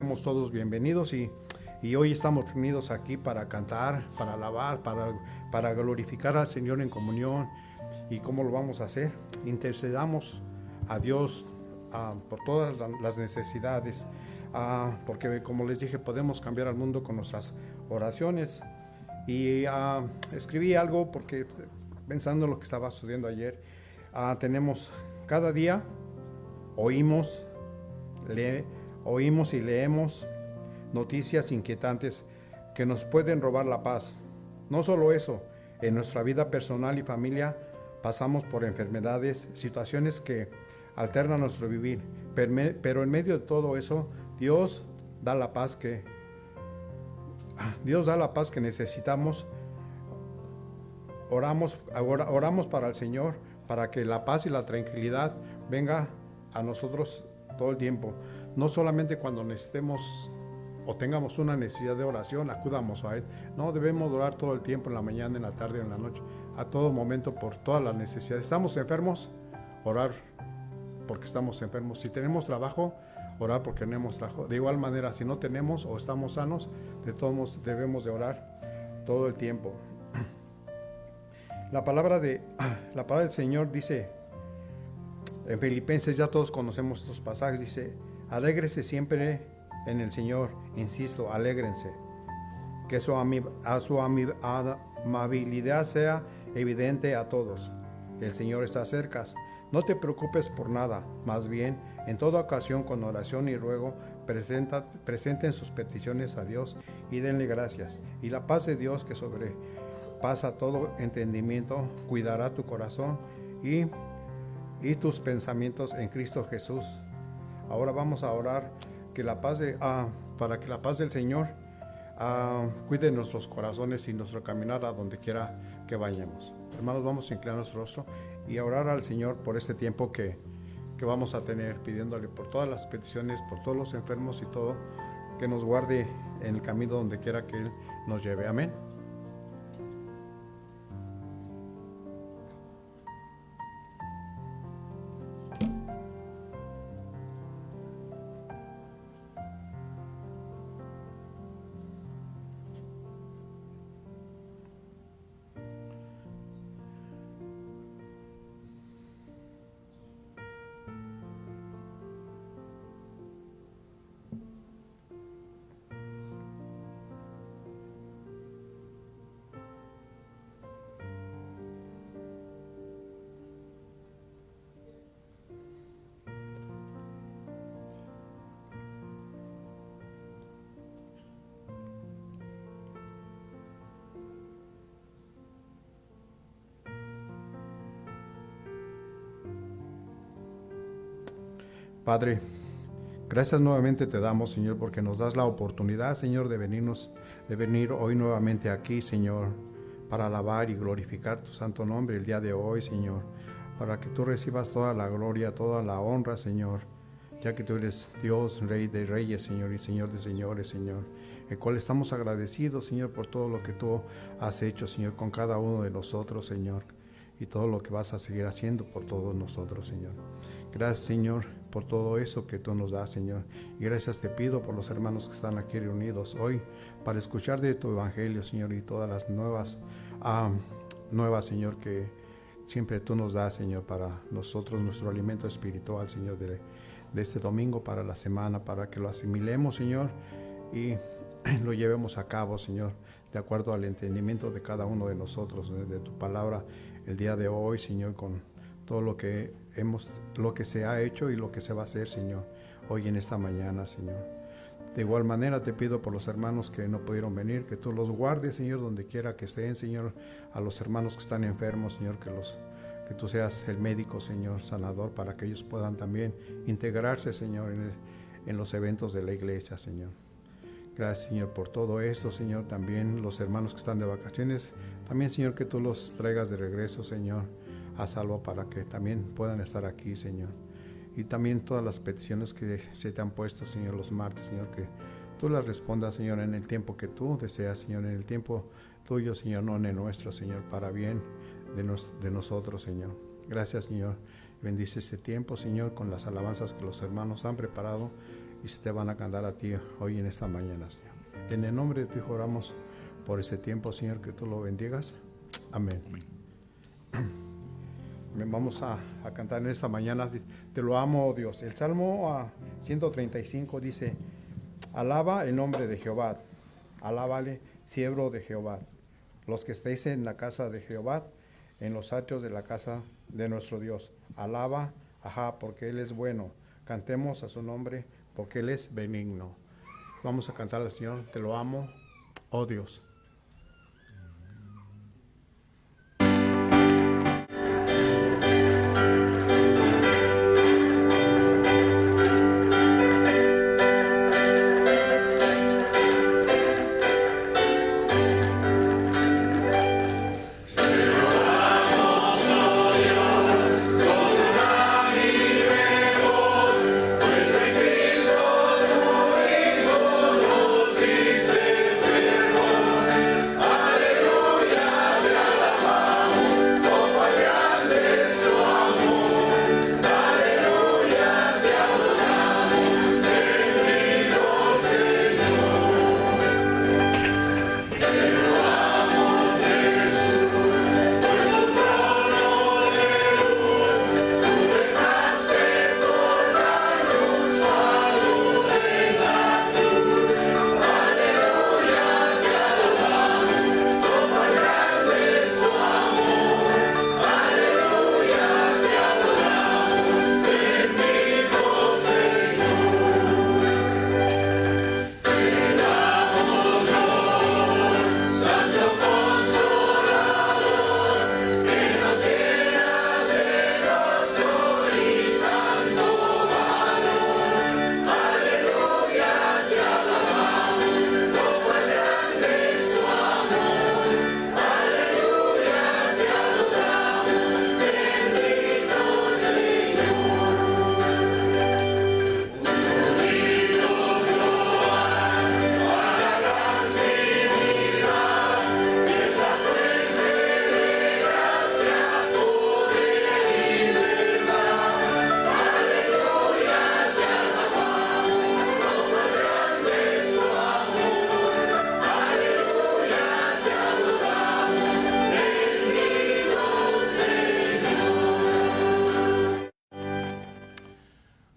Somos todos bienvenidos y hoy estamos reunidos aquí para cantar, para alabar, para glorificar al Señor en comunión. ¿Y cómo lo vamos a hacer? Intercedamos a Dios por todas las necesidades, porque como les dije, podemos cambiar al mundo con nuestras oraciones. Y escribí algo porque pensando en lo que estaba estudiando ayer, tenemos cada día, oímos y leemos noticias inquietantes que nos pueden robar la paz. No solo eso, en nuestra vida personal y familia pasamos por enfermedades, situaciones que alternan nuestro vivir, pero en medio de todo eso, Dios da la paz que necesitamos. Oramos para el Señor, para que la paz y la tranquilidad venga a nosotros todo el tiempo. No solamente cuando necesitemos o tengamos una necesidad de oración, acudamos a Él. No, debemos orar todo el tiempo, en la mañana, en la tarde, en la noche, a todo momento, por todas las necesidades. ¿Estamos enfermos? Orar porque estamos enfermos. Si tenemos trabajo, orar porque tenemos trabajo. De igual manera, si no tenemos o estamos sanos, de todos modos debemos de orar todo el tiempo. La palabra del Señor dice en Filipenses, ya todos conocemos estos pasajes, dice: alégrese siempre en el Señor, insisto, alégrense. Que su amabilidad sea evidente a todos. El Señor está cerca. No te preocupes por nada, más bien, en toda ocasión, con oración y ruego, presenten sus peticiones a Dios y denle gracias. Y la paz de Dios, que sobrepasa todo entendimiento, cuidará tu corazón y tus pensamientos en Cristo Jesús. Ahora vamos a orar para que la paz del Señor cuide nuestros corazones y nuestro caminar a donde quiera que vayamos. Hermanos, vamos a inclinar nuestro rostro y a orar al Señor por este tiempo que vamos a tener, pidiéndole por todas las peticiones, por todos los enfermos y todo, que nos guarde en el camino donde quiera que Él nos lleve. Amén. Padre, gracias nuevamente te damos, Señor, porque nos das la oportunidad, Señor, de venir hoy nuevamente aquí, Señor, para alabar y glorificar tu santo nombre el día de hoy, Señor, para que tú recibas toda la gloria, toda la honra, Señor, ya que tú eres Dios, Rey de reyes, Señor, y Señor de señores, Señor, el cual estamos agradecidos, Señor, por todo lo que tú has hecho, Señor, con cada uno de nosotros, Señor, y todo lo que vas a seguir haciendo por todos nosotros, Señor. Gracias, Señor, por todo eso que tú nos das, Señor. Y gracias te pido por los hermanos que están aquí reunidos hoy para escuchar de tu evangelio, Señor, y todas las nuevas, Señor, que siempre tú nos das, Señor, para nosotros, nuestro alimento espiritual, Señor, de este domingo para la semana, para que lo asimilemos, Señor, y lo llevemos a cabo, Señor, de acuerdo al entendimiento de cada uno de nosotros, de tu palabra el día de hoy, Señor, con todo lo que se ha hecho y lo que se va a hacer, Señor, hoy en esta mañana, Señor. De igual manera te pido por los hermanos que no pudieron venir, que tú los guardes, Señor, donde quiera que estén, Señor, a los hermanos que están enfermos, Señor, que tú seas el médico, Señor, sanador, para que ellos puedan también integrarse, Señor, en los eventos de la iglesia, Señor. Gracias, Señor, por todo esto, Señor. También los hermanos que están de vacaciones, también, Señor, que tú los traigas de regreso, Señor, a salvo, para que también puedan estar aquí, Señor. Y también todas las peticiones que se te han puesto, Señor, los martes, Señor, que tú las respondas, Señor, en el tiempo que tú deseas, Señor, en el tiempo tuyo, Señor, no en el nuestro, Señor, para bien de nosotros, Señor. Gracias, Señor. Bendice este tiempo, Señor, con las alabanzas que los hermanos han preparado y se te van a cantar a ti hoy en esta mañana, Señor. En el nombre de tu Hijo oramos por ese tiempo, Señor, que tú lo bendigas. Amén. Vamos a cantar en esta mañana, te lo amo, oh Dios. El Salmo 135 dice: alaba el nombre de Jehová, alábale, siervo de Jehová, los que estéis en la casa de Jehová, en los atrios de la casa de nuestro Dios. Alaba, porque Él es bueno. Cantemos a su nombre, porque Él es benigno. Vamos a cantar al Señor, te lo amo, oh Dios.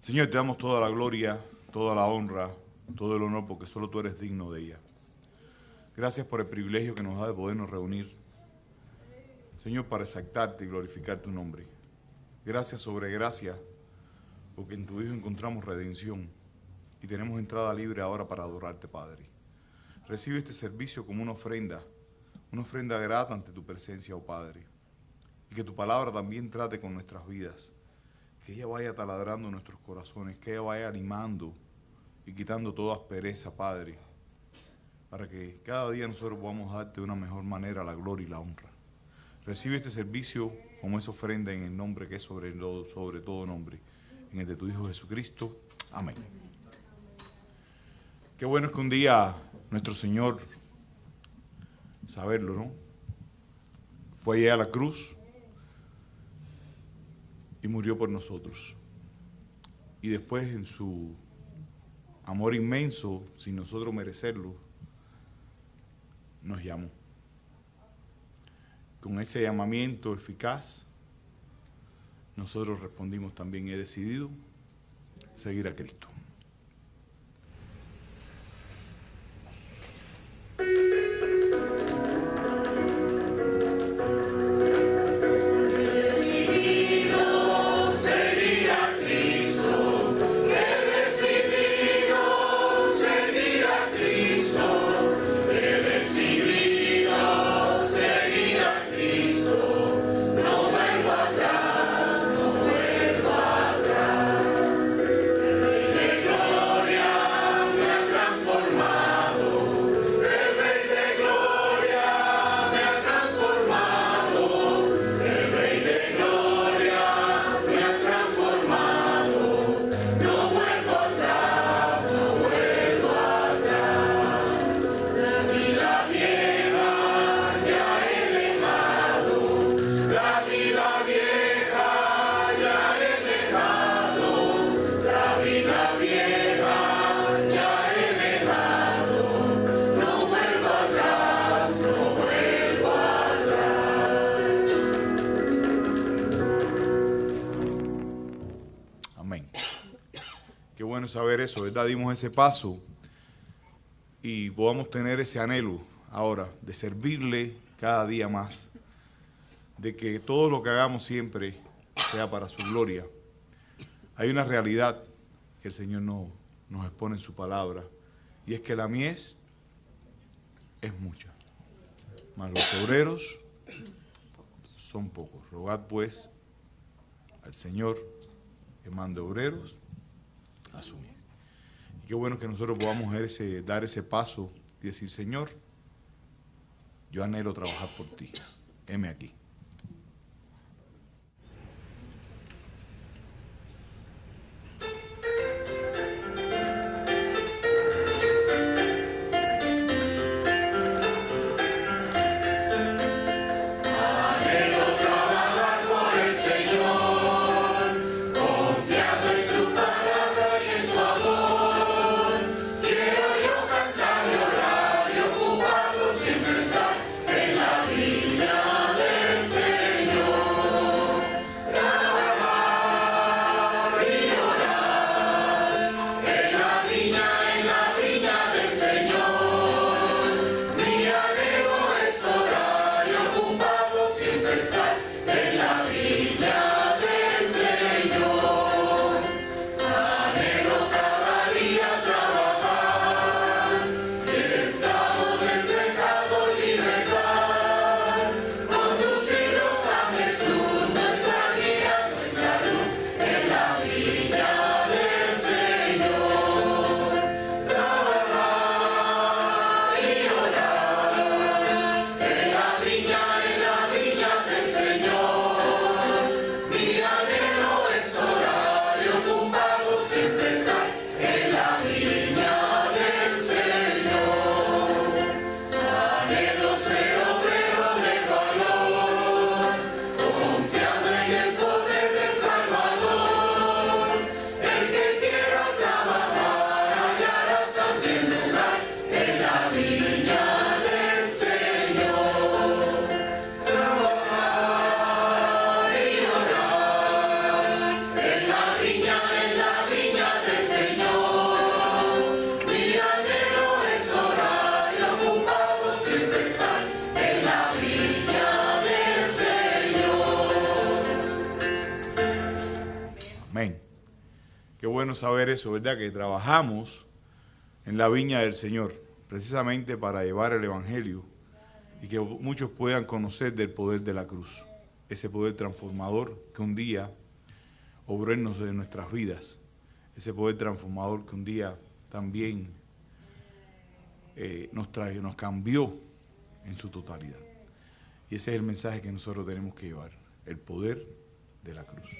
Señor, te damos toda la gloria, toda la honra, todo el honor, porque solo tú eres digno de ella. Gracias por el privilegio que nos da de podernos reunir, Señor, para exaltarte y glorificar tu nombre. Gracias sobre gracia, porque en tu Hijo encontramos redención y tenemos entrada libre ahora para adorarte, Padre. Recibe este servicio como una ofrenda grata ante tu presencia, oh Padre. Y que tu palabra también trate con nuestras vidas. Que ella vaya taladrando nuestros corazones, que ella vaya animando y quitando toda aspereza, Padre, para que cada día nosotros podamos darte de una mejor manera la gloria y la honra. Recibe este servicio como esa ofrenda en el nombre que es sobre todo nombre, en el de tu Hijo Jesucristo. Amén. Qué bueno es que un día nuestro Señor, saberlo, ¿no?, fue allá a la cruz y murió por nosotros. Y después, en su amor inmenso, sin nosotros merecerlo, nos llamó. Con ese llamamiento eficaz, nosotros respondimos también: he decidido seguir a Cristo. Atrás, no vuelvo atrás. saber eso, ¿verdad? Dimos ese paso y podamos tener ese anhelo ahora de servirle cada día más, de que todo lo que hagamos siempre sea para su gloria. Hay una realidad que el Señor nos expone en su palabra, y es que la mies es mucha, mas los obreros son pocos. Rogad pues al Señor que mande obreros a su mies. Y qué bueno que nosotros podamos dar ese paso y decir: Señor, yo anhelo trabajar por ti, heme aquí. Amén. Qué bueno saber eso, ¿verdad? Que trabajamos en la viña del Señor, precisamente para llevar el Evangelio y que muchos puedan conocer del poder de la cruz, ese poder transformador que un día obró en nuestras vidas, ese poder transformador que un día también nos cambió en su totalidad. Y ese es el mensaje que nosotros tenemos que llevar, el poder de la cruz.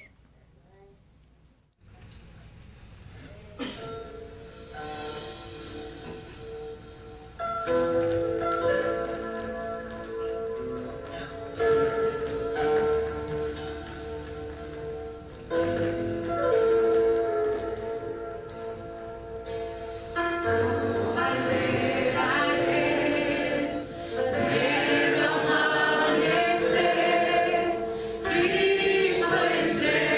Cristo entre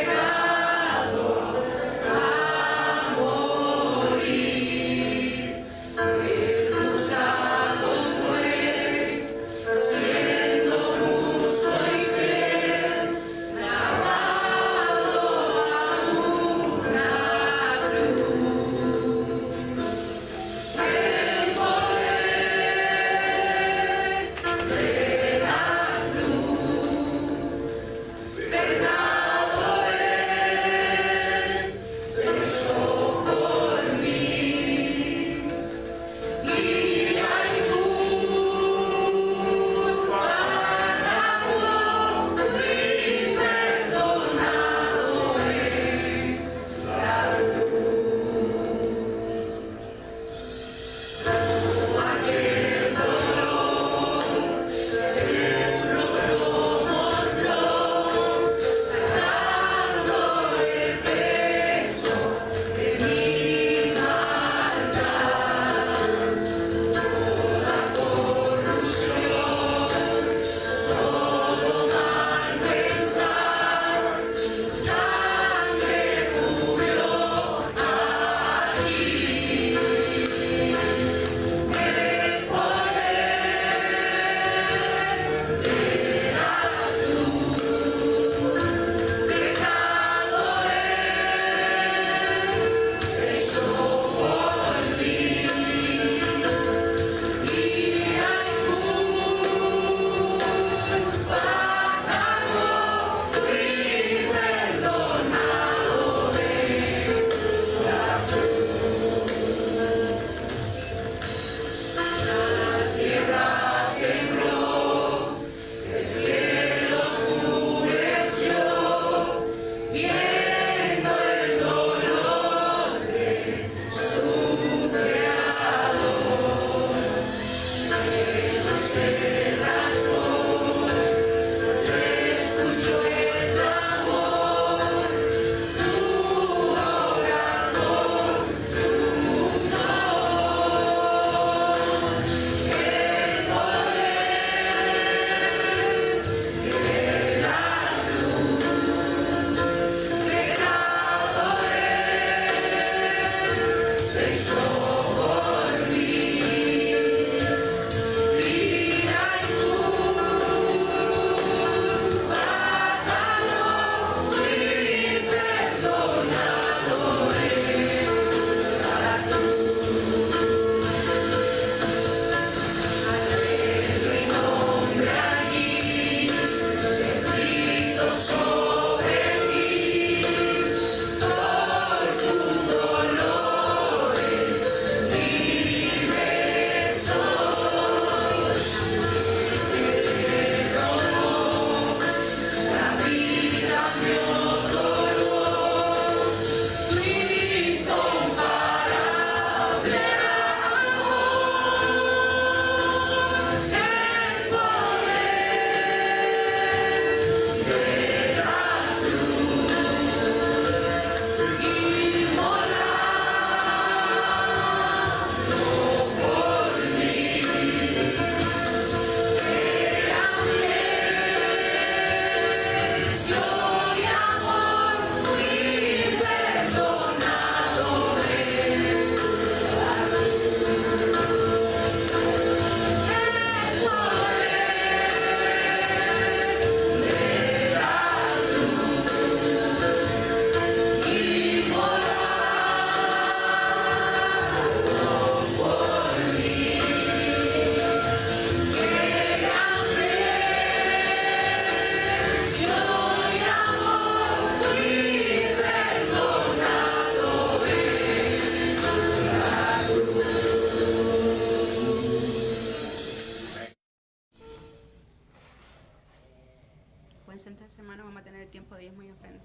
semana vamos a tener el tiempo de diezmo y ofrendas.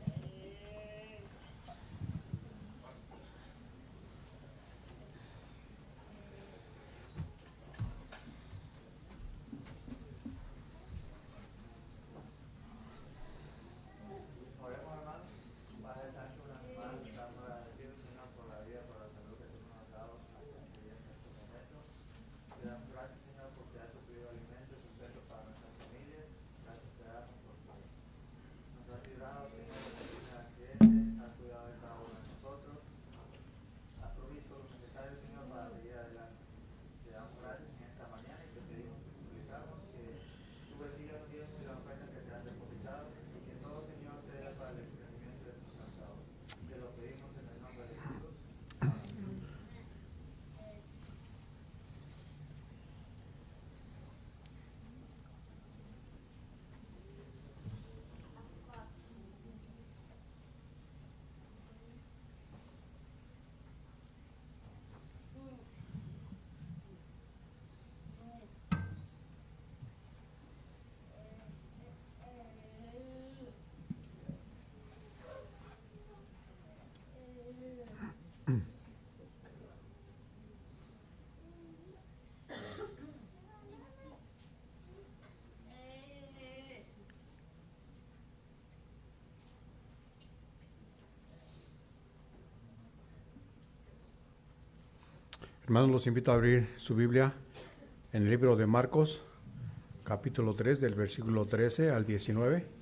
Hermanos, los invito a abrir su Biblia en el libro de Marcos, capítulo 3, del versículo 13 al 19.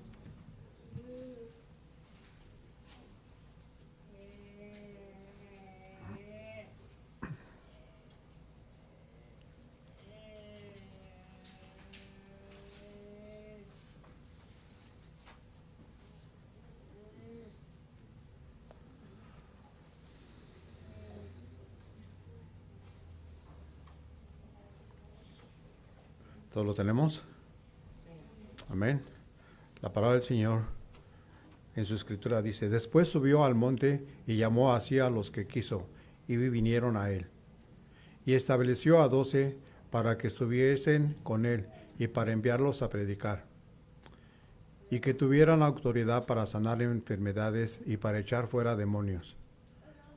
¿Todos lo tenemos? Amén. La palabra del Señor en su escritura dice: después subió al monte y llamó así a los que quiso, y vinieron a él. Y estableció a 12 para que estuviesen con él y para enviarlos a predicar, y que tuvieran autoridad para sanar enfermedades y para echar fuera demonios.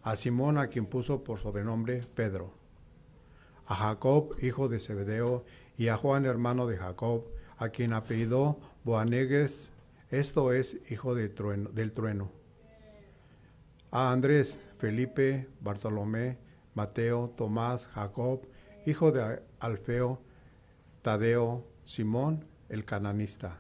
A Simón, a quien puso por sobrenombre Pedro, a Jacob, hijo de Zebedeo, y a Juan, hermano de Jacob, a quien apellidó Boanerges, esto es, hijo del trueno, a Andrés, Felipe, Bartolomé, Mateo, Tomás, Jacob, hijo de Alfeo, Tadeo, Simón, el cananista,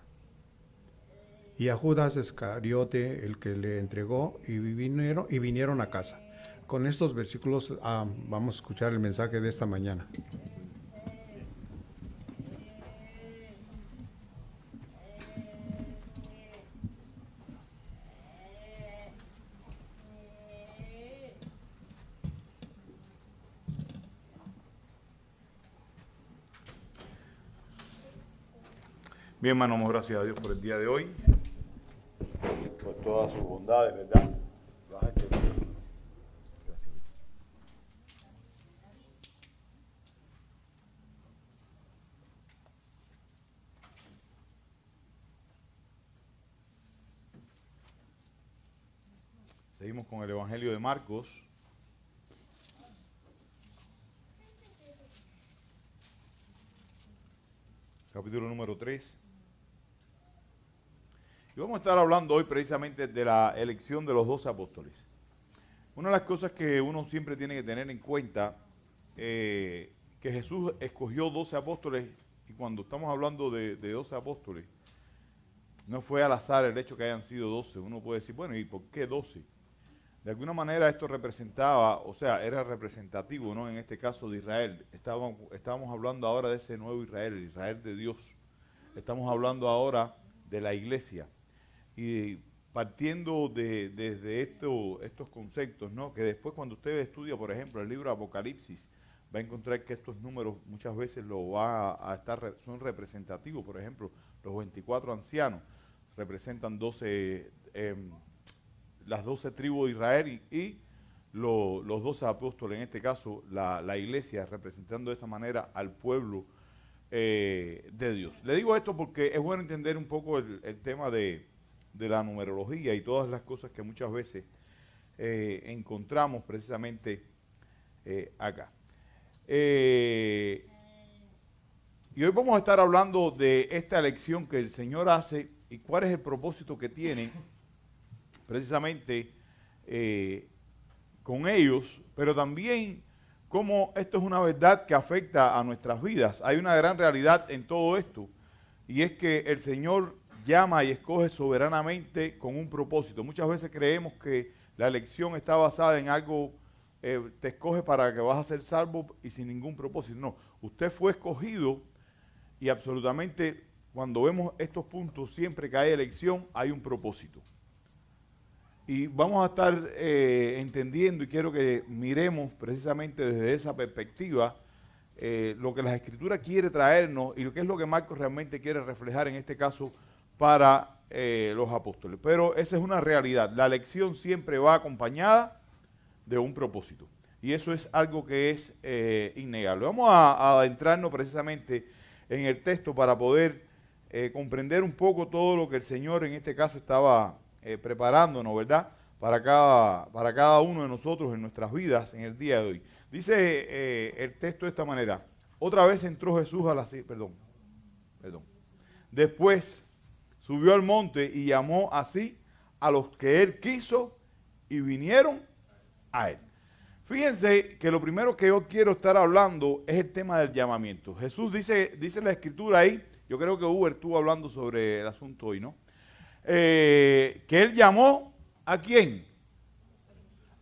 y a Judas Iscariote, el que le entregó, y vinieron a casa. Con estos versículos vamos a escuchar el mensaje de esta mañana. Bien, hermano, damos gracias a Dios por el día de hoy, por todas sus bondades, ¿verdad? Seguimos con el Evangelio de Marcos. Capítulo número 3. Y vamos a estar hablando hoy precisamente de la elección de los 12 apóstoles. Una de las cosas que uno siempre tiene que tener en cuenta, que Jesús escogió 12 apóstoles, y cuando estamos hablando de 12 apóstoles, no fue al azar el hecho que hayan sido 12. Uno puede decir, bueno, ¿y por qué 12? De alguna manera esto representaba, o sea, era representativo, ¿no? En este caso de Israel. Estábamos hablando ahora de ese nuevo Israel, el Israel de Dios. Estamos hablando ahora de la iglesia. Y partiendo desde estos conceptos, ¿no? Que después cuando usted estudia, por ejemplo, el libro de Apocalipsis, va a encontrar que estos números muchas veces son representativos. Por ejemplo, los 24 ancianos representan las 12 tribus de Israel y los 12 apóstoles, en este caso la iglesia, representando de esa manera al pueblo de Dios. Le digo esto porque es bueno entender un poco el tema de de la numerología y todas las cosas que muchas veces encontramos precisamente acá. Y hoy vamos a estar hablando de esta elección que el Señor hace y cuál es el propósito que tiene precisamente con ellos, pero también cómo esto es una verdad que afecta a nuestras vidas. Hay una gran realidad en todo esto, y es que el Señor llama y escoge soberanamente con un propósito. Muchas veces creemos que la elección está basada en algo, te escoge para que vas a ser salvo y sin ningún propósito. No, usted fue escogido y absolutamente cuando vemos estos puntos, siempre que hay elección, hay un propósito. Y vamos a estar entendiendo, y quiero que miremos precisamente desde esa perspectiva lo que la Escritura quiere traernos y lo que es lo que Marcos realmente quiere reflejar en este caso para los apóstoles. Pero esa es una realidad. La elección siempre va acompañada de un propósito. Y eso es algo que es innegable. Vamos a adentrarnos precisamente en el texto para poder comprender un poco todo lo que el Señor en este caso estaba preparándonos, ¿verdad? Para cada uno de nosotros en nuestras vidas en el día de hoy. Dice el texto de esta manera: otra vez entró Jesús a la Después subió al monte y llamó así a los que él quiso y vinieron a él. Fíjense que lo primero que yo quiero estar hablando es el tema del llamamiento. Jesús dice la Escritura ahí, yo creo que Uber estuvo hablando sobre el asunto hoy, ¿no? Que él llamó ¿a quién?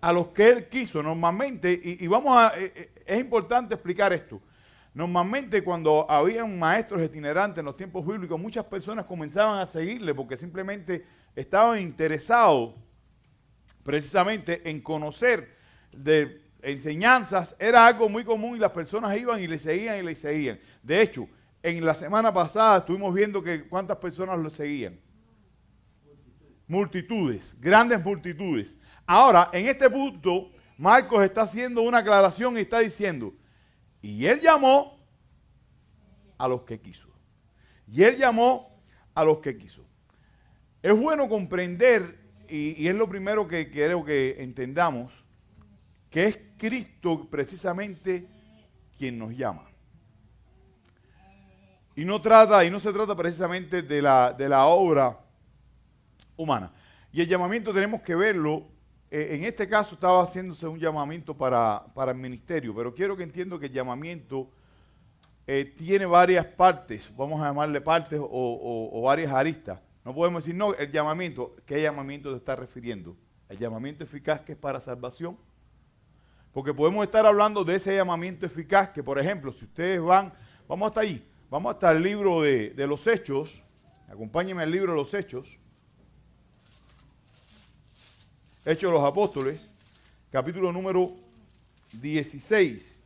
A los que él quiso. Normalmente, y es importante explicar esto. Normalmente cuando habían maestros itinerantes en los tiempos bíblicos, muchas personas comenzaban a seguirle porque simplemente estaban interesados precisamente en conocer de enseñanzas. Era algo muy común y las personas iban y le seguían y le seguían. De hecho, en la semana pasada estuvimos viendo que cuántas personas lo seguían. Multitudes, grandes multitudes. Ahora, en este punto, Marcos está haciendo una aclaración y está diciendo, y él llamó a los que quiso. Y él llamó a los que quiso. Es bueno comprender, y es lo primero que quiero que entendamos, que es Cristo precisamente quien nos llama. Y no se trata precisamente de la obra humana. Y el llamamiento tenemos que verlo, en este caso estaba haciéndose un llamamiento para el ministerio, pero quiero que entiendo que el llamamiento tiene varias partes, vamos a llamarle partes o varias aristas. No podemos decir, no, el llamamiento, ¿qué llamamiento se está refiriendo? El llamamiento eficaz que es para salvación. Porque podemos estar hablando de ese llamamiento eficaz que, por ejemplo, si ustedes van, vamos hasta ahí, vamos hasta el libro de los Hechos, acompáñenme al libro de los Hechos, Hechos de los Apóstoles, capítulo número 16.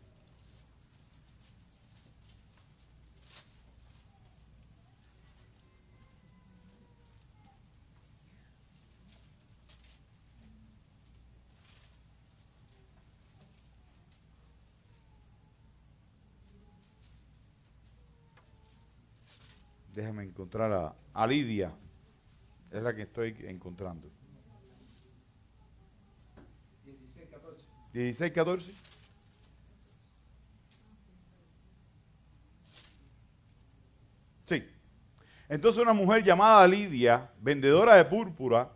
Déjame encontrar a Lidia, es la que estoy encontrando. 16, 14. Sí. Entonces una mujer llamada Lidia, vendedora de púrpura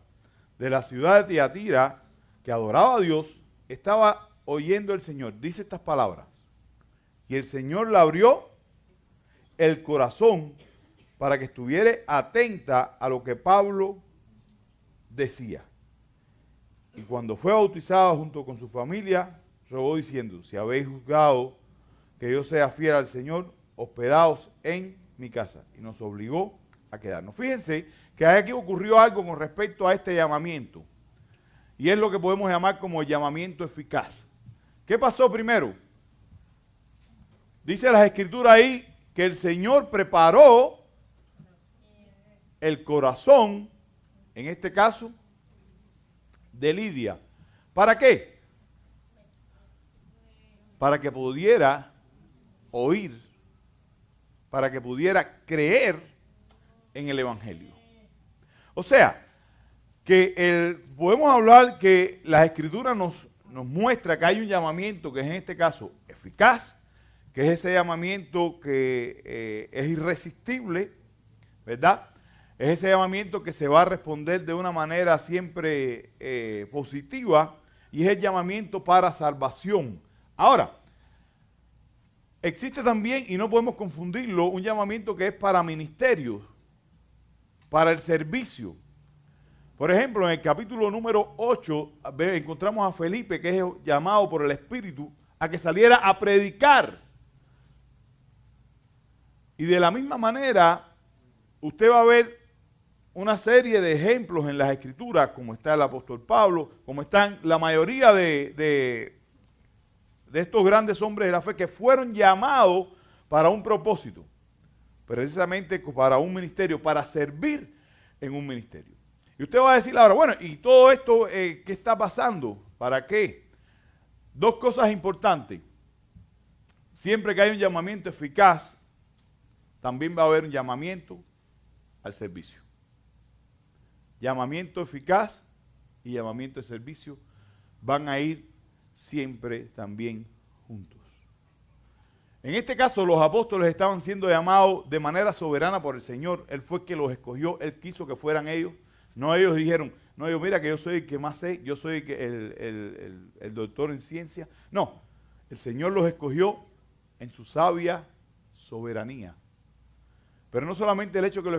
de la ciudad de Tiatira, que adoraba a Dios, estaba oyendo al Señor. Dice estas palabras. Y el Señor le abrió el corazón para que estuviera atenta a lo que Pablo decía. Y cuando fue bautizada junto con su familia, rogó diciendo, si habéis juzgado que yo sea fiel al Señor, hospedaos en mi casa. Y nos obligó a quedarnos. Fíjense que aquí ocurrió algo con respecto a este llamamiento. Y es lo que podemos llamar como el llamamiento eficaz. ¿Qué pasó primero? Dice la Escritura ahí que el Señor preparó el corazón, en este caso, de Lidia. ¿Para qué? Para que pudiera oír, para que pudiera creer en el Evangelio. O sea, podemos hablar que las Escrituras nos muestra que hay un llamamiento que es en este caso eficaz, que es ese llamamiento que es irresistible, ¿verdad? Es ese llamamiento que se va a responder de una manera siempre positiva y es el llamamiento para salvación. Ahora, existe también, y no podemos confundirlo, un llamamiento que es para ministerios, para el servicio. Por ejemplo, en el capítulo número 8 encontramos a Felipe, que es llamado por el Espíritu a que saliera a predicar. Y de la misma manera, usted va a ver una serie de ejemplos en las Escrituras, como está el apóstol Pablo, como están la mayoría de estos grandes hombres de la fe que fueron llamados para un propósito, precisamente para un ministerio, para servir en un ministerio. Y usted va a decir ahora, bueno, ¿y todo esto qué está pasando? ¿Para qué? Dos cosas importantes. Siempre que hay un llamamiento eficaz, también va a haber un llamamiento al servicio. Llamamiento eficaz y llamamiento de servicio van a ir siempre también juntos. En este caso, los apóstoles estaban siendo llamados de manera soberana por el Señor. Él fue el que los escogió, Él quiso que fueran ellos. No ellos dijeron, no, yo mira que yo soy el que más sé, yo soy el doctor en ciencia. No, el Señor los escogió en su sabia soberanía. Pero no solamente el hecho que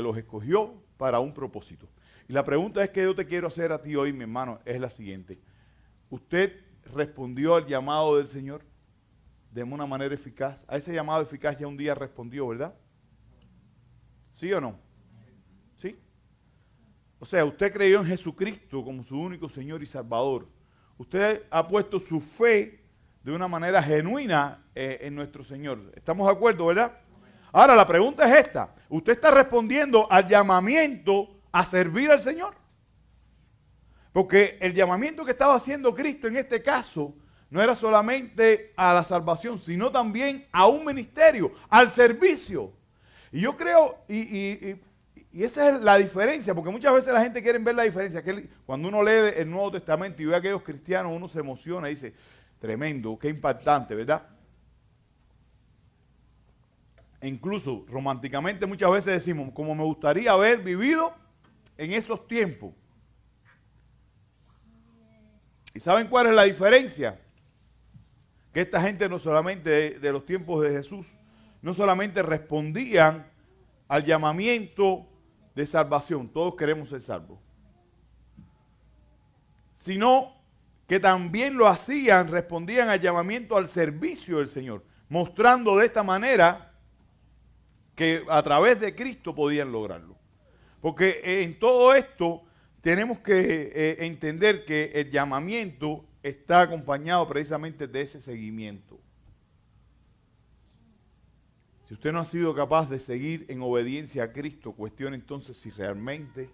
los escogió para un propósito. Y la pregunta es que yo te quiero hacer a ti hoy, mi hermano, es la siguiente. ¿Usted respondió al llamado del Señor de una manera eficaz? A ese llamado eficaz ya un día respondió, ¿verdad? ¿Sí o no? ¿Sí? O sea, usted creyó en Jesucristo como su único Señor y Salvador. Usted ha puesto su fe de una manera genuina en nuestro Señor. ¿Estamos de acuerdo, verdad? Ahora, la pregunta es esta. ¿Usted está respondiendo al llamamiento a servir al Señor? Porque el llamamiento que estaba haciendo Cristo en este caso no era solamente a la salvación, sino también a un ministerio, al servicio. Y yo creo, y esa es la diferencia, porque muchas veces la gente quiere ver la diferencia. Que cuando uno lee el Nuevo Testamento y ve a aquellos cristianos, uno se emociona y dice, tremendo, qué impactante, ¿verdad? E incluso románticamente muchas veces decimos, como me gustaría haber vivido en esos tiempos. ¿Y saben cuál es la diferencia? Que esta gente no solamente de los tiempos de Jesús, no solamente respondían al llamamiento de salvación, todos queremos ser salvos, sino que también lo hacían, respondían al llamamiento al servicio del Señor, mostrando de esta manera que a través de Cristo podían lograrlo. Porque en todo esto tenemos que entender que el llamamiento está acompañado precisamente de ese seguimiento. Si usted no ha sido capaz de seguir en obediencia a Cristo, cuestione entonces si realmente,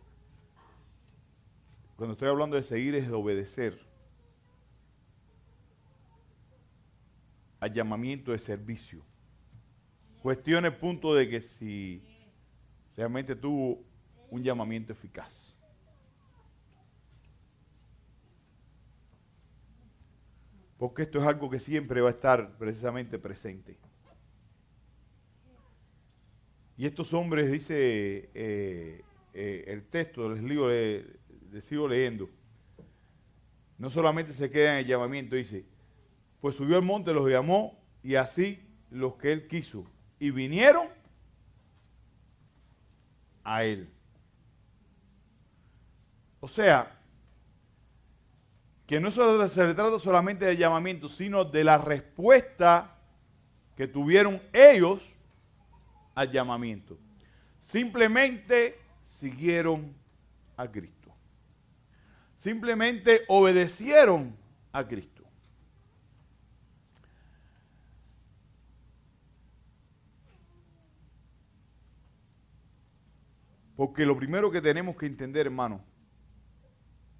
cuando estoy hablando de seguir es de obedecer al llamamiento de servicio. Cuestione el punto de que si realmente tuvo un llamamiento eficaz. Porque esto es algo que siempre va a estar precisamente presente. Y estos hombres, dice el texto, les sigo leyendo, no solamente se queda en el llamamiento, dice, pues subió al monte, los llamó, y así los que él quiso, y vinieron a él. O sea, que no se le trata solamente del llamamiento, sino de la respuesta que tuvieron ellos al llamamiento. Simplemente siguieron a Cristo. Simplemente obedecieron a Cristo. Porque lo primero que tenemos que entender, hermano,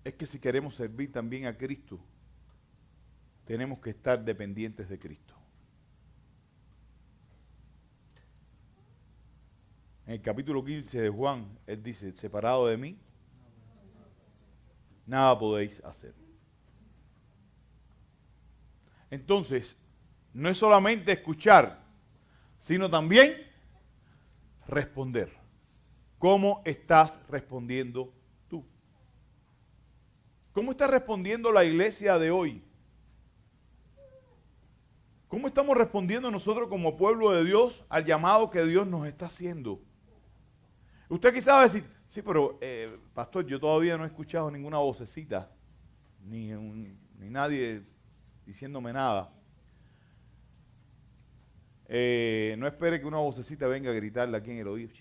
es que si queremos servir también a Cristo, tenemos que estar dependientes de Cristo. En el capítulo 15 de Juan, él dice, separado de mí, nada podéis hacer. Entonces, no es solamente escuchar, sino también responder. ¿Cómo estás respondiendo tú? ¿Cómo está respondiendo la iglesia de hoy? ¿Cómo estamos respondiendo nosotros como pueblo de Dios al llamado que Dios nos está haciendo? Usted quizá va a decir, sí, pero pastor, yo todavía no he escuchado ninguna vocecita, ni nadie diciéndome nada. No espere que una vocecita venga a gritarle aquí en el oído,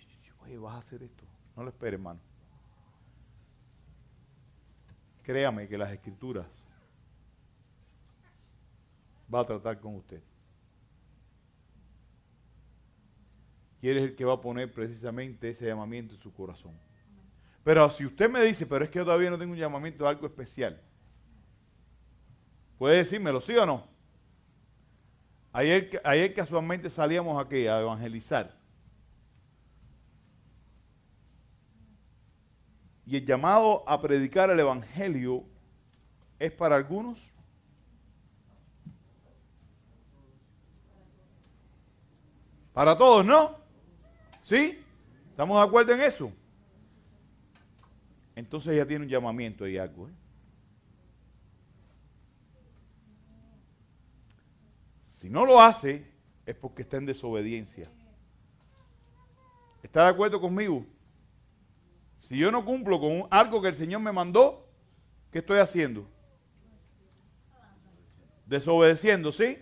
oye, vas a hacer esto. No lo espere, hermano. Créame que las Escrituras va a tratar con usted. Y Él es el que va a poner precisamente ese llamamiento en su corazón. Pero si usted me dice, pero es que yo todavía no tengo un llamamiento de algo especial, ¿puede decírmelo, sí o no? Ayer casualmente salíamos aquí a evangelizar. Y el llamado a predicar el evangelio es para algunos. Para todos, ¿no? ¿Sí? ¿Estamos de acuerdo en eso? Entonces ya tiene un llamamiento y algo, ¿eh? Si no lo hace, es porque está en desobediencia. ¿Está de acuerdo conmigo? Si yo no cumplo con algo que el Señor me mandó, ¿qué estoy haciendo? Desobedeciendo, ¿sí?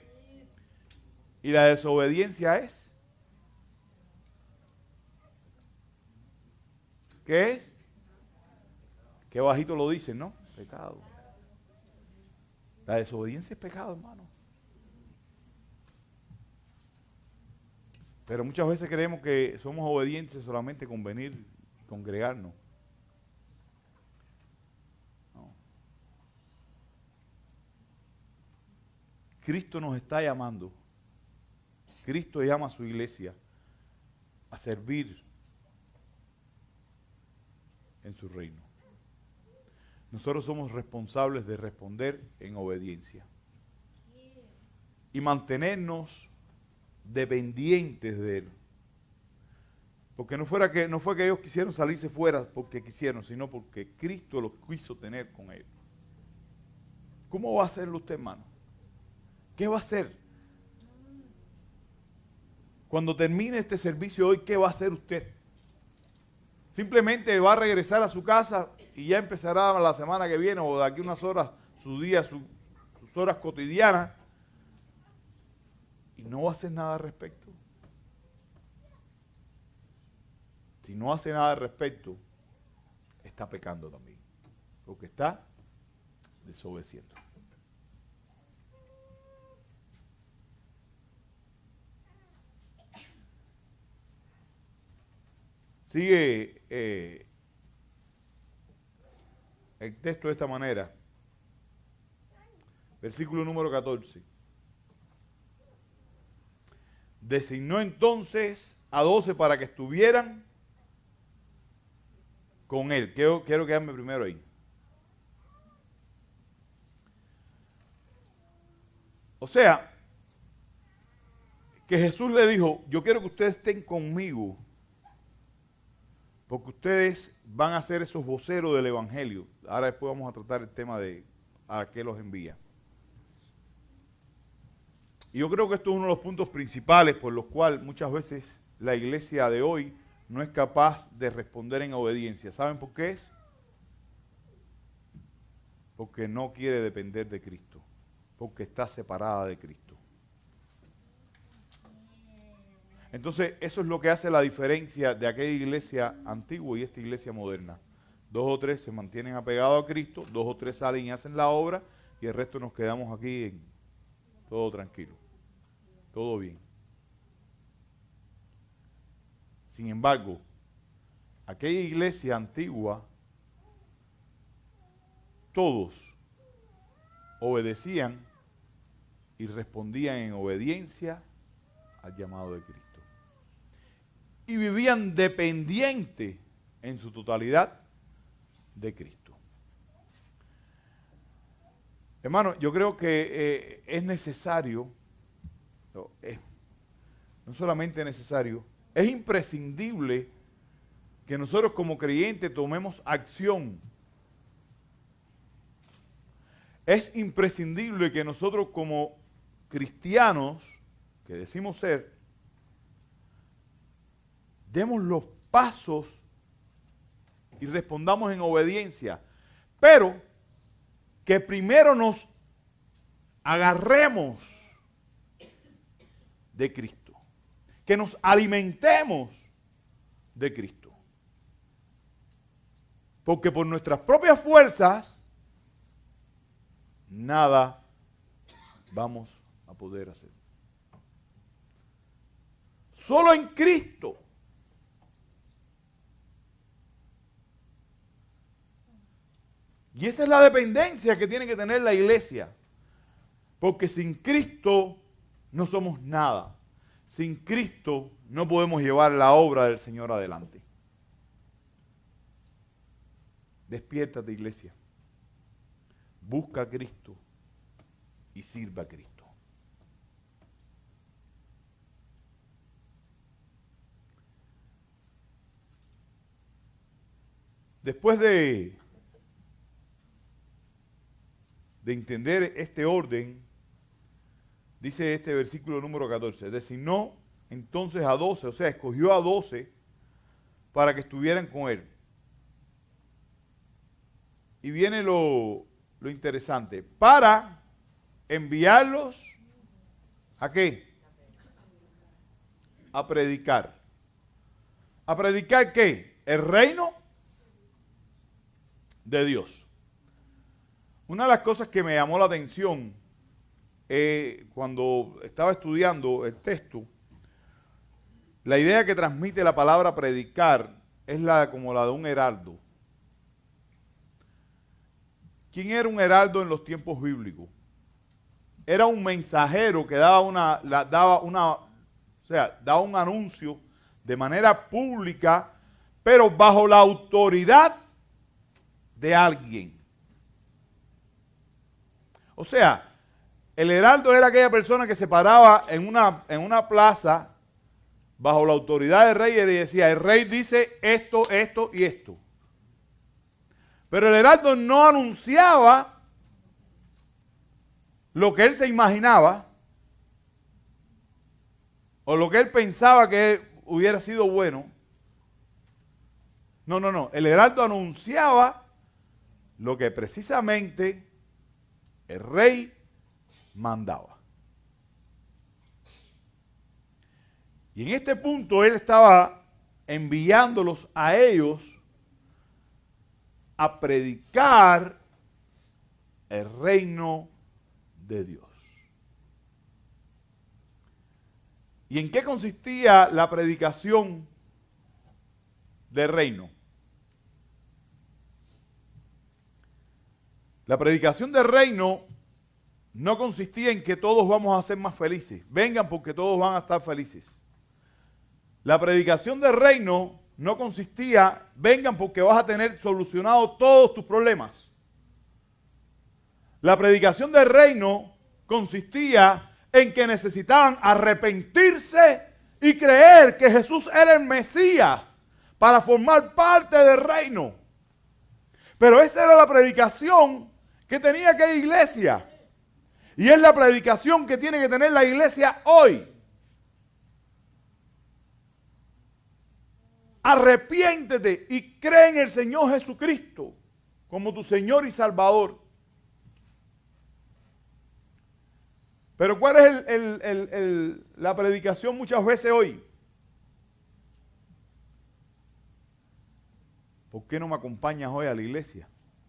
Y la desobediencia es, ¿qué es? Qué bajito lo dicen, ¿no? Pecado. La desobediencia es pecado, hermano. Pero muchas veces creemos que somos obedientes solamente con venir y congregarnos. No. Cristo nos está llamando. Cristo llama a su iglesia a servir en su reino. Nosotros somos responsables de responder en obediencia y mantenernos dependientes de Él. Porque no fue que ellos quisieron salirse fuera porque quisieron, sino porque Cristo los quiso tener con Él. ¿Cómo va a hacerlo usted, hermano? ¿Qué va a hacer? Cuando termine este servicio hoy, ¿qué va a hacer usted? Simplemente va a regresar a su casa y ya empezará la semana que viene o de aquí unas horas su día, sus horas cotidianas, y no va a hacer nada al respecto. Si no hace nada al respecto, está pecando también, porque está desobedeciendo. Sigue el texto de esta manera. Versículo número 14. Designó entonces a 12 para que estuvieran con él. Quiero quedarme primero ahí. O sea, que Jesús le dijo, yo quiero que ustedes estén conmigo, porque ustedes van a ser esos voceros del evangelio. Ahora después vamos a tratar el tema de a qué los envía. Y yo creo que esto es uno de los puntos principales por los cuales muchas veces la iglesia de hoy no es capaz de responder en obediencia. ¿Saben por qué es? Porque no quiere depender de Cristo, porque está separada de Cristo. Entonces, eso es lo que hace la diferencia de aquella iglesia antigua y esta iglesia moderna. 2 o 3 se mantienen apegados a Cristo, 2 o 3 salen y hacen la obra, y el resto nos quedamos aquí todo tranquilo, todo bien. Sin embargo, aquella iglesia antigua, todos obedecían y respondían en obediencia al llamado de Cristo. Y vivían dependientes en su totalidad de Cristo. Hermano, yo creo que es necesario, no solamente necesario, es imprescindible que nosotros como creyentes tomemos acción. Es imprescindible que nosotros como cristianos, que decimos ser, demos los pasos y respondamos en obediencia, pero que primero nos agarremos de Cristo, que nos alimentemos de Cristo. Porque por nuestras propias fuerzas, nada vamos a poder hacer. Solo en Cristo. Y esa es la dependencia que tiene que tener la iglesia. Porque sin Cristo no somos nada. Sin Cristo no podemos llevar la obra del Señor adelante. Despiértate, iglesia. Busca a Cristo y sirva a Cristo. Después de entender este orden, dice este versículo número 14, designó entonces a 12, o sea, escogió a 12 para que estuvieran con él. Y viene lo interesante, para enviarlos, ¿a qué? A predicar. ¿A predicar qué? El reino de Dios. Una de las cosas que me llamó la atención cuando estaba estudiando el texto, la idea que transmite la palabra predicar es como la de un heraldo. ¿Quién era un heraldo en los tiempos bíblicos? Era un mensajero que daba un anuncio de manera pública, pero bajo la autoridad de alguien. O sea, el heraldo era aquella persona que se paraba en una plaza bajo la autoridad del rey y decía, el rey dice esto, esto y esto. Pero el heraldo no anunciaba lo que él se imaginaba o lo que él pensaba que hubiera sido bueno. No. El heraldo anunciaba lo que precisamente el rey mandaba. Y en este punto él estaba enviándolos a ellos a predicar el reino de Dios. ¿Y en qué consistía la predicación del reino? La predicación del reino no consistía en que todos vamos a ser más felices. Vengan porque todos van a estar felices. La predicación del reino no consistía, vengan porque vas a tener solucionados todos tus problemas. La predicación del reino consistía en que necesitaban arrepentirse y creer que Jesús era el Mesías para formar parte del reino. Pero esa era la predicación que tenía aquella iglesia. Y es la predicación que tiene que tener la iglesia hoy. Arrepiéntete y cree en el Señor Jesucristo como tu Señor y Salvador. Pero ¿cuál es la predicación muchas veces hoy? ¿Por qué no me acompañas hoy a la iglesia?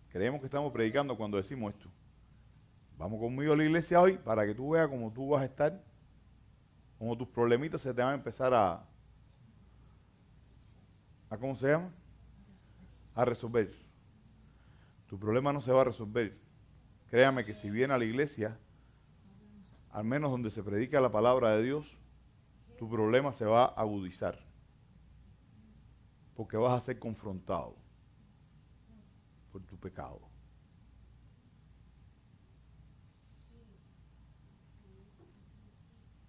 Creemos que estamos predicando cuando decimos esto. Vamos conmigo a la iglesia hoy para que tú veas cómo tú vas a estar, cómo tus problemitas se te van a empezar a ¿cómo se llama? A resolver. Tu problema no se va a resolver. Créame que si viene a la iglesia, al menos donde se predica la palabra de Dios, tu problema se va a agudizar. Porque vas a ser confrontado por tu pecado.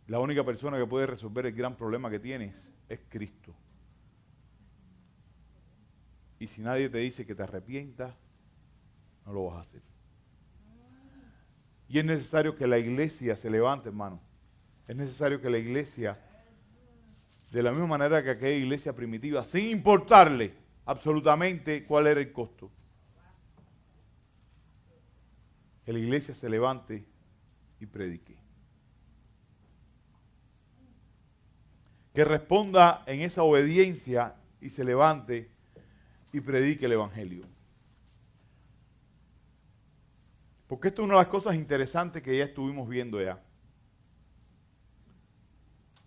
La única persona que puede resolver el gran problema que tienes es Cristo. Y si nadie te dice que te arrepientas, no lo vas a hacer. Y es necesario que la iglesia se levante, hermano. Es necesario que la iglesia, de la misma manera que aquella iglesia primitiva, sin importarle absolutamente cuál era el costo, que la iglesia se levante y predique. Que responda en esa obediencia y se levante y predique el evangelio. Porque esto es una de las cosas interesantes que ya estuvimos viendo ya.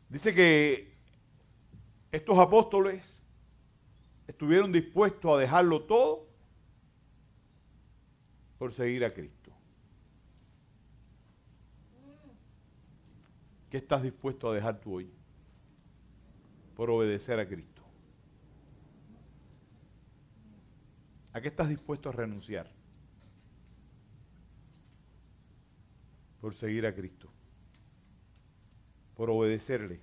Dice que estos apóstoles estuvieron dispuestos a dejarlo todo por seguir a Cristo. ¿Qué estás dispuesto a dejar tú hoy por obedecer a Cristo? ¿A qué estás dispuesto a renunciar por seguir a Cristo? Por obedecerle.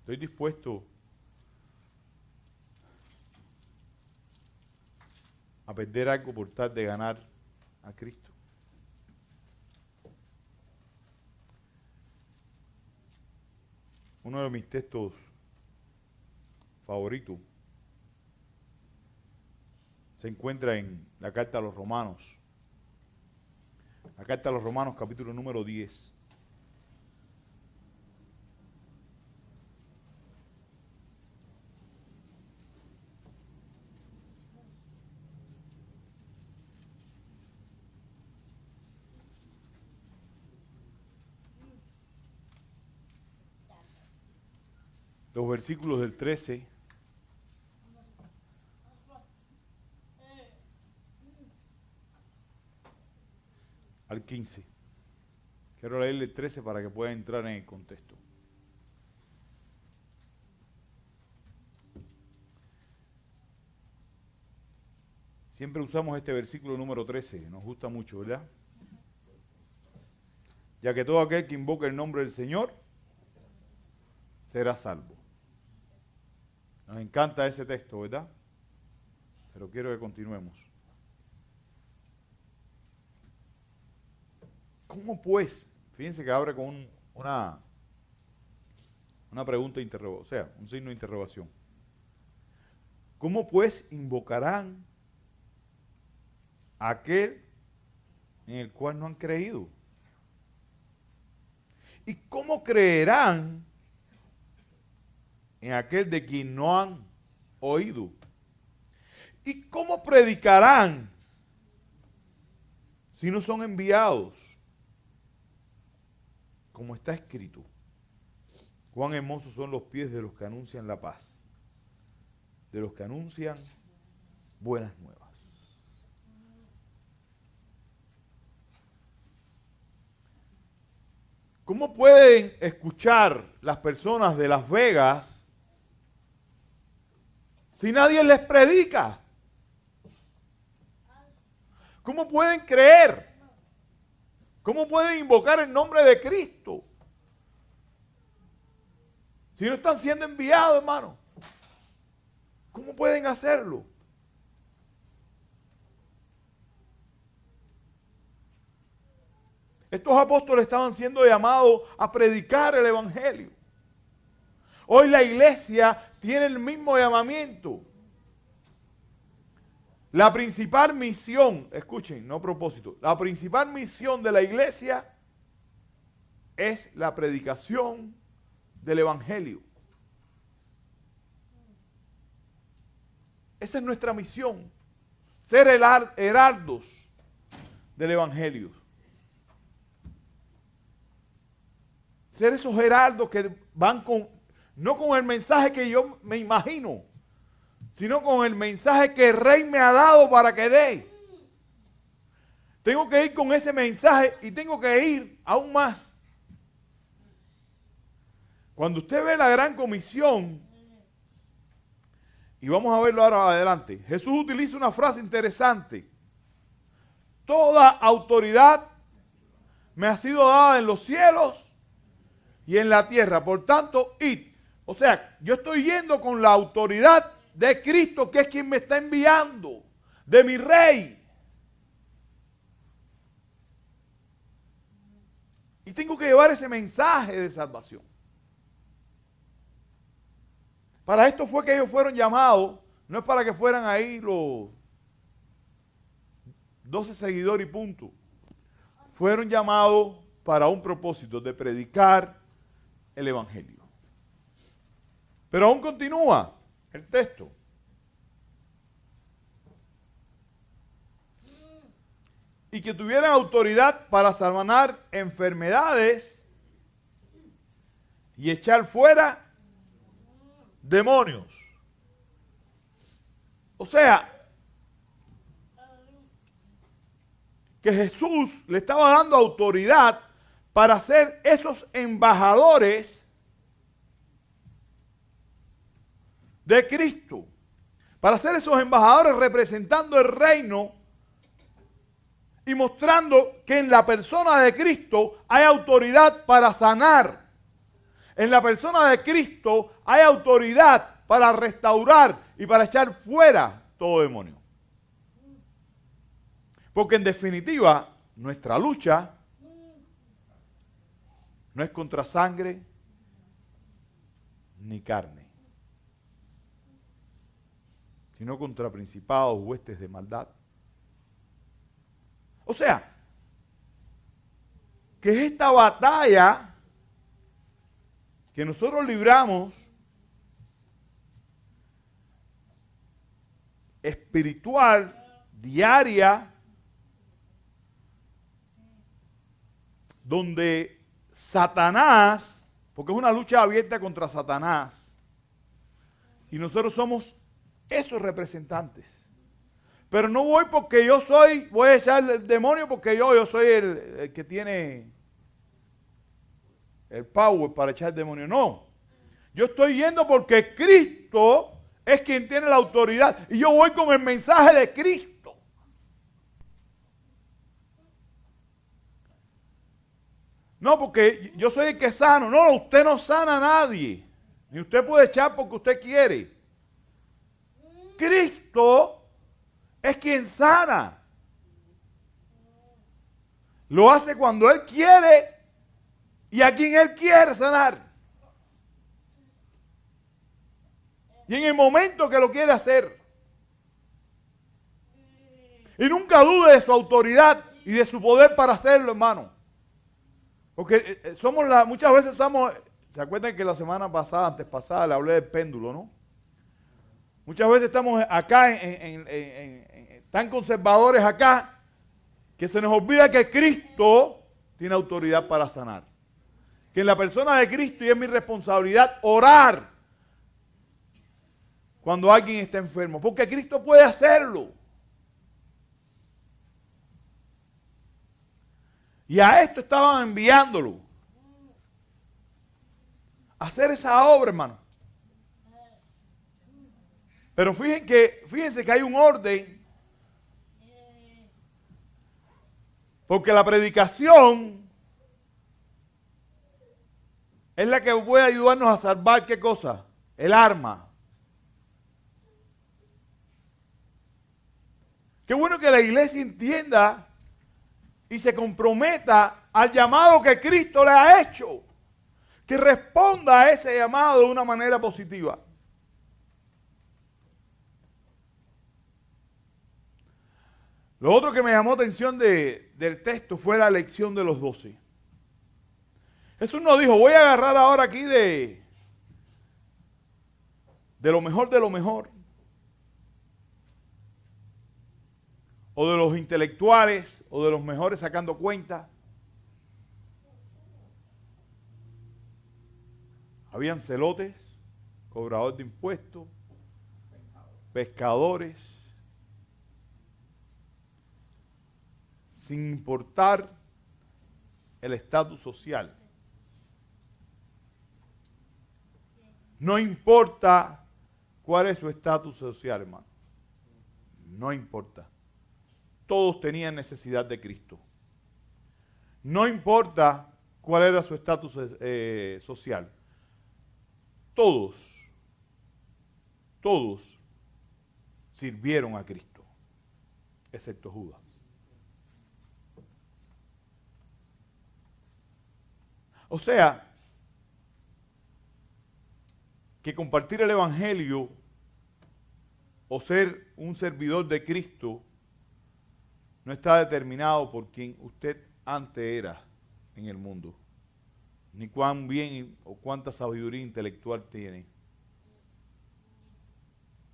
Estoy dispuesto a perder algo por tal de ganar a Cristo. Uno de mis textos favoritos se encuentra en la carta a los Romanos. La carta a los Romanos, capítulo número 10. Los versículos del 13 al 15. Quiero leerle el 13 para que pueda entrar en el contexto. Siempre usamos este versículo número 13, nos gusta mucho, ¿verdad? Ya que todo aquel que invoque el nombre del Señor será salvo. Nos encanta ese texto, ¿verdad? Pero quiero que continuemos. ¿Cómo pues? Fíjense que abre con una pregunta de interrogación, o sea, un signo de interrogación. ¿Cómo pues invocarán a aquel en el cual no han creído? ¿Y cómo creerán en aquel de quien no han oído? ¿Y cómo predicarán si no son enviados? Como está escrito, cuán hermosos son los pies de los que anuncian la paz, de los que anuncian buenas nuevas. ¿Cómo pueden escuchar las personas de Las Vegas si nadie les predica? ¿Cómo pueden creer? ¿Cómo pueden invocar el nombre de Cristo si no están siendo enviados, hermano? ¿Cómo pueden hacerlo? Estos apóstoles estaban siendo llamados a predicar el evangelio. Hoy la iglesia tiene el mismo llamamiento. La principal misión, escuchen, no propósito, la principal misión de la iglesia es la predicación del evangelio. Esa es nuestra misión, ser heraldos del evangelio. Ser esos heraldos que van no con el mensaje que yo me imagino, sino con el mensaje que el Rey me ha dado para que dé. Tengo que ir con ese mensaje y tengo que ir aún más. Cuando usted ve la gran comisión, y vamos a verlo ahora adelante, Jesús utiliza una frase interesante. Toda autoridad me ha sido dada en los cielos y en la tierra. Por tanto, id. O sea, yo estoy yendo con la autoridad de Cristo, que es quien me está enviando, de mi Rey. Y tengo que llevar ese mensaje de salvación. Para esto fue que ellos fueron llamados, no es para que fueran ahí los 12 seguidores y punto. Fueron llamados para un propósito de predicar el Evangelio. Pero aún continúa el texto. Y que tuvieran autoridad para sanar enfermedades y echar fuera demonios. O sea, que Jesús le estaba dando autoridad para ser esos embajadores de Cristo, para ser esos embajadores representando el reino y mostrando que en la persona de Cristo hay autoridad para sanar. En la persona de Cristo hay autoridad para restaurar y para echar fuera todo demonio. Porque en definitiva, nuestra lucha no es contra sangre ni carne, sino contra principados, huestes de maldad. O sea, que esta batalla que nosotros libramos espiritual, diaria, donde Satanás, porque es una lucha abierta contra Satanás, y nosotros somos esos representantes. Pero no voy porque voy a echar el demonio porque yo soy el que tiene el power para echar el demonio. No, yo estoy yendo porque Cristo es quien tiene la autoridad y yo voy con el mensaje de Cristo. No, porque yo soy el que sano. No, usted no sana a nadie. Ni usted puede echar porque usted quiere. Cristo es quien sana. Lo hace cuando Él quiere y a quien Él quiere sanar. Y en el momento que lo quiere hacer. Y nunca dude de su autoridad y de su poder para hacerlo, hermano. Porque muchas veces estamos, ¿se acuerdan que la semana pasada, antes pasada, le hablé del péndulo, no? Muchas veces estamos acá, tan conservadores acá, que se nos olvida que Cristo tiene autoridad para sanar. Que en la persona de Cristo, y es mi responsabilidad, orar cuando alguien está enfermo. Porque Cristo puede hacerlo. Y a esto estaban enviándolo. A hacer esa obra, hermano. Pero fíjense que hay un orden. Porque la predicación es la que puede ayudarnos a salvar, ¿qué cosa? El arma. Qué bueno que la iglesia entienda y se comprometa al llamado que Cristo le ha hecho. Que responda a ese llamado de una manera positiva. Lo otro que me llamó atención del texto fue la elección de los 12. Jesús nos dijo, voy a agarrar ahora aquí de lo mejor de lo mejor. O de los intelectuales, o de los mejores sacando cuentas. Habían celotes, cobradores de impuestos, pescadores, sin importar el estatus social. No importa cuál es su estatus social, hermano. No importa. Todos tenían necesidad de Cristo. No importa ¿Cuál era su estatus social? Todos sirvieron a Cristo, excepto Judas. O sea, que compartir el Evangelio o ser un servidor de Cristo no está determinado por quien usted antes era en el mundo, ni cuán bien o cuánta sabiduría intelectual tiene.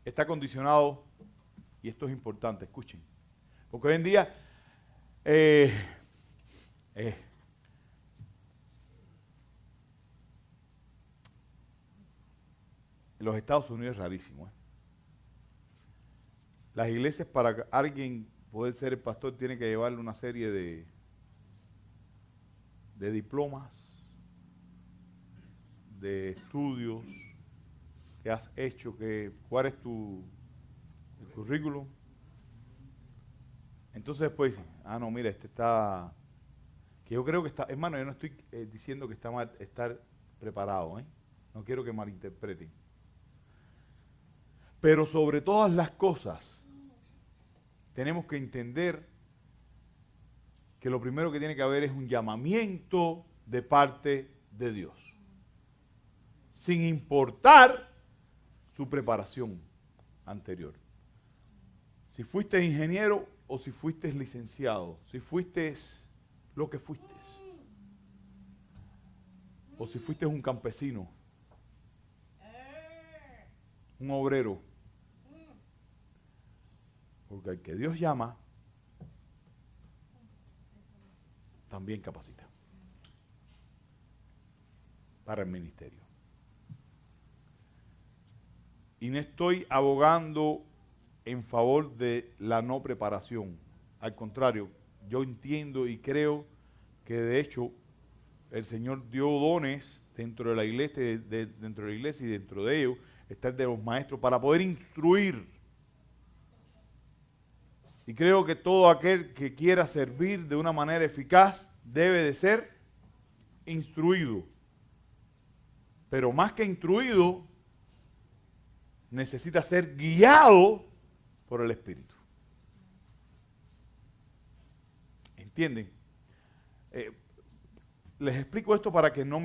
Está condicionado, y esto es importante, escuchen, porque hoy en día en los Estados Unidos es rarísimo. Las iglesias, para que alguien poder ser el pastor, tiene que llevarle una serie de diplomas, de estudios que has hecho, cuál es el currículum. Entonces después dicen, no, mira, este está, que yo creo que está, hermano, yo no estoy diciendo que está mal estar preparado, no quiero que malinterpreten. Pero sobre todas las cosas, tenemos que entender que lo primero que tiene que haber es un llamamiento de parte de Dios, sin importar su preparación anterior. Si fuiste ingeniero o si fuiste licenciado, si fuiste lo que fuiste, o si fuiste un campesino, un obrero, porque al que Dios llama, también capacita para el ministerio. Y no estoy abogando en favor de la no preparación. Al contrario, yo entiendo y creo que de hecho el Señor dio dones dentro de la iglesia, dentro de la iglesia y dentro de ellos está el de los maestros para poder instruir. Y creo que todo aquel que quiera servir de una manera eficaz debe de ser instruido. Pero más que instruido, necesita ser guiado por el Espíritu. ¿Entienden? Les explico esto para que no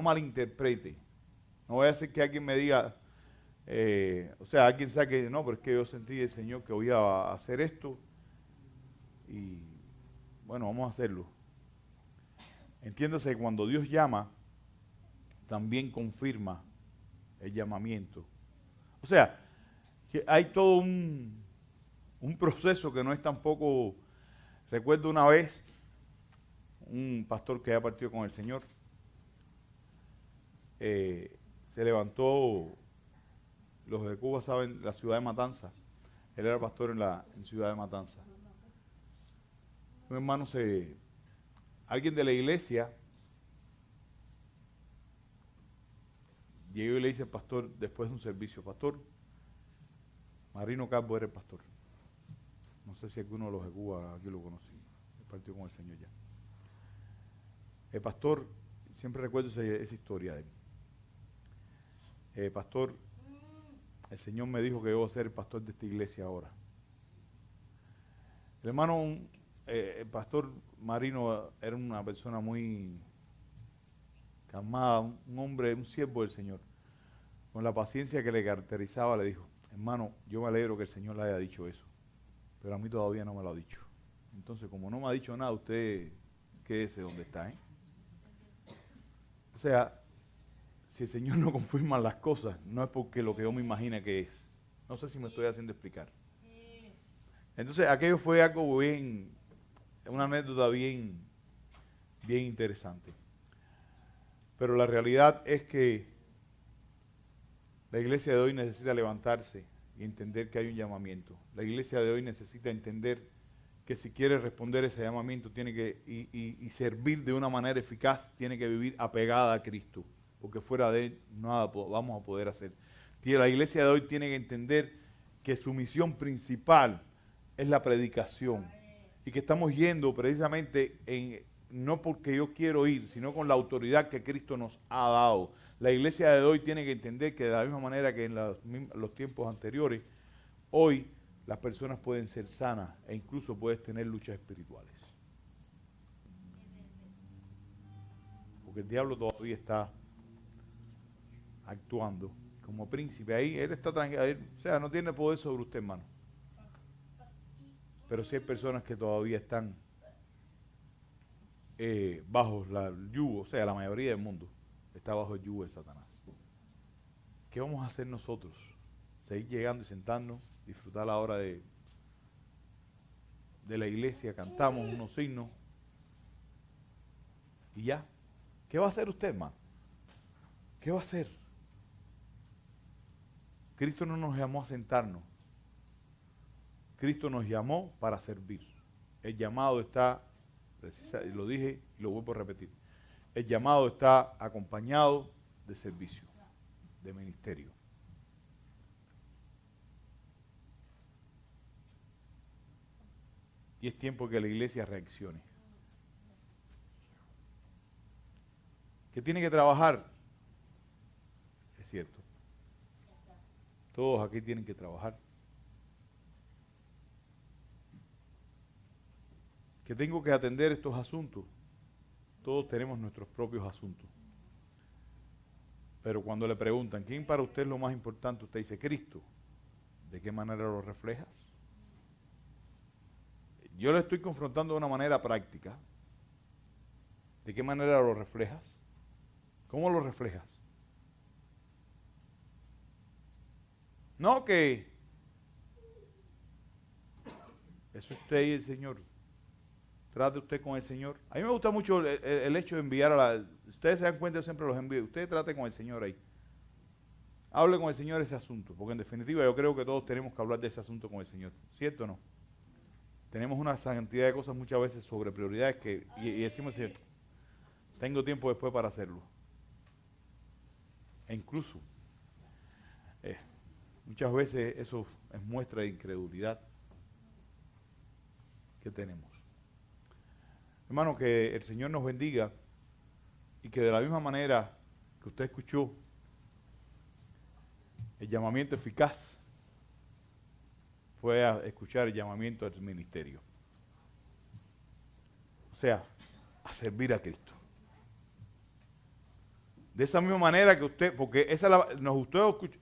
malinterprete. No voy a hacer que alguien me diga, alguien sabe que no, pero es que yo sentí del Señor que voy a hacer esto y bueno, vamos a hacerlo. Entiéndase que cuando Dios llama, también confirma el llamamiento. O sea, que hay todo un proceso que no es tampoco. Recuerdo una vez un pastor que había partido con el Señor, se levantó. Los de Cuba saben, la ciudad de Matanza. Él era pastor en ciudad de Matanza. Un hermano alguien de la iglesia llegó y le dice al pastor, después de un servicio, pastor, Marino Calvo era el pastor. No sé si alguno de los de Cuba aquí lo conocí. Él partió con el Señor ya. El pastor, siempre recuerdo esa historia de él. Pastor, el Señor me dijo que yo voy a ser el pastor de esta iglesia ahora. El hermano, el pastor Marino era una persona muy calmada, un hombre, un siervo del Señor. Con la paciencia que le caracterizaba, le dijo, hermano, yo me alegro que el Señor le haya dicho eso, pero a mí todavía no me lo ha dicho. Entonces, como no me ha dicho nada, usted quédese donde está, O sea, si el Señor no confirma las cosas, no es porque lo que yo me imagino que es. No sé si me estoy haciendo explicar. Entonces, aquello fue algo una anécdota bien interesante. Pero la realidad es que la iglesia de hoy necesita levantarse y entender que hay un llamamiento. La iglesia de hoy necesita entender que si quiere responder ese llamamiento tiene que y servir de una manera eficaz, tiene que vivir apegada a Cristo. Porque fuera de Él nada vamos a poder hacer. La iglesia de hoy tiene que entender que su misión principal es la predicación y que estamos yendo precisamente no porque yo quiero ir, sino con la autoridad que Cristo nos ha dado. La iglesia de hoy tiene que entender que de la misma manera que en los tiempos anteriores, hoy las personas pueden ser sanas e incluso puedes tener luchas espirituales. Porque el diablo todavía está actuando como príncipe. Ahí él está tranquilo, o sea, no tiene poder sobre usted, hermano. Pero sí hay personas que todavía están bajo el yugo, o sea, la mayoría del mundo está bajo el yugo de Satanás. ¿Qué vamos a hacer nosotros? Seguir llegando y sentarnos, disfrutar la hora de la iglesia, cantamos unos signos y ya. ¿Qué va a hacer usted, hermano? ¿Qué va a hacer? Cristo no nos llamó a sentarnos. Cristo nos llamó para servir. El llamado está, lo dije y lo vuelvo a repetir, el llamado está acompañado de servicio, de ministerio. Y es tiempo que la iglesia reaccione. ¿Que tiene que trabajar? Es cierto. Todos aquí tienen que trabajar. Que tengo que atender estos asuntos. Todos tenemos nuestros propios asuntos. Pero cuando le preguntan, ¿quién para usted es lo más importante? Usted dice, Cristo. ¿De qué manera lo reflejas? Yo le estoy confrontando de una manera práctica. ¿De qué manera lo reflejas? ¿Cómo lo reflejas? No que eso usted y el Señor. Trate usted con el Señor. A mí me gusta mucho el hecho de enviar a la... Ustedes se dan cuenta, yo siempre los envío. Usted trate con el Señor ahí. Hable con el Señor ese asunto. Porque en definitiva yo creo que todos tenemos que hablar de ese asunto con el Señor. ¿Cierto o no? Tenemos una cantidad de cosas muchas veces sobre prioridades que... Y decimos, tengo tiempo después para hacerlo. E incluso... muchas veces eso es muestra de incredulidad que tenemos. Hermano, que el Señor nos bendiga y que de la misma manera que usted escuchó el llamamiento eficaz, fue a escuchar el llamamiento del ministerio. O sea, a servir a Cristo. De esa misma manera que usted, porque esa nos gustó escuchar,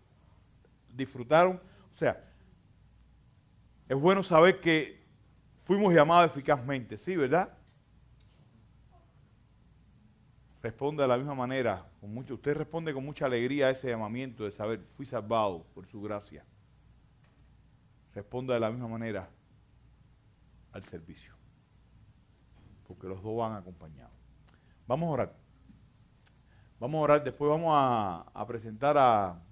disfrutaron, o sea, es bueno saber que fuimos llamados eficazmente, ¿sí, verdad? Responde de la misma manera, usted responde con mucha alegría a ese llamamiento de saber, fui salvado por su gracia. Responde de la misma manera al servicio, porque los dos van acompañados. Vamos a orar. Vamos a orar, después vamos a presentar a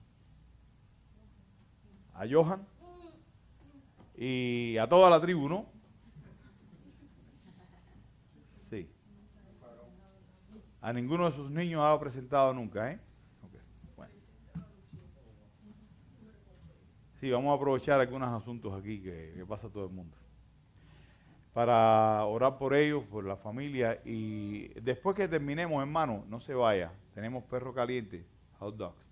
Johan y a toda la tribu, ¿no? Sí. A ninguno de sus niños ha presentado nunca, ¿eh? Okay. Bueno. Sí, vamos a aprovechar algunos asuntos aquí que pasa todo el mundo. Para orar por ellos, por la familia. Y después que terminemos, hermano, no se vaya. Tenemos perro caliente, hot dogs.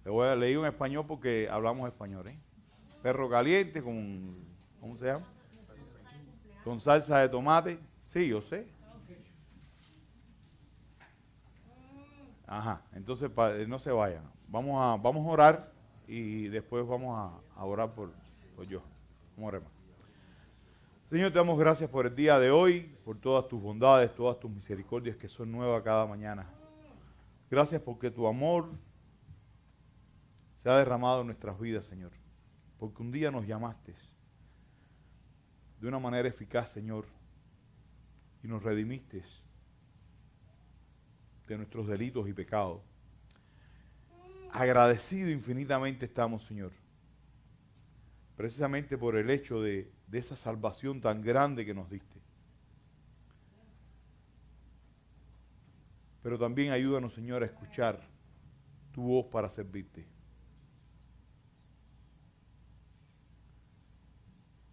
Le digo en español porque hablamos español, ¿eh? Perro caliente con, ¿cómo se llama? Con salsa de tomate. Sí, yo sé. Ajá, entonces no se vayan. Vamos a orar y después vamos a orar por yo. Vamos a orar. Señor, te damos gracias por el día de hoy, por todas tus bondades, todas tus misericordias que son nuevas cada mañana. Gracias porque tu amor se ha derramado en nuestras vidas, Señor. Porque un día nos llamaste de una manera eficaz, Señor, y nos redimiste de nuestros delitos y pecados. Agradecido infinitamente estamos, Señor, precisamente por el hecho de esa salvación tan grande que nos diste. Pero también ayúdanos, Señor, a escuchar tu voz para servirte.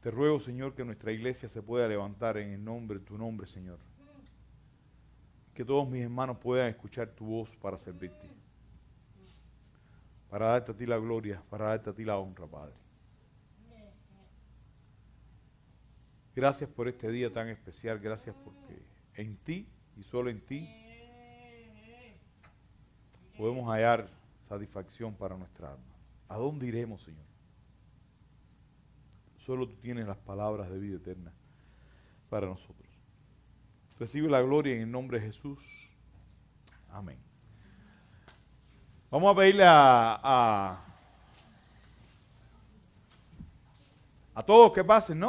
Te ruego, Señor, que nuestra iglesia se pueda levantar en el nombre, tu nombre, Señor. que todos mis hermanos puedan escuchar tu voz para servirte. Para darte a ti la gloria, para darte a ti la honra, Padre. Gracias por este día tan especial, gracias porque en ti y solo en ti podemos hallar satisfacción para nuestra alma. ¿A dónde iremos, Señor? Solo tú tienes las palabras de vida eterna para nosotros. Recibe la gloria en el nombre de Jesús. Amén. Vamos a pedirle a todos que pasen, ¿no?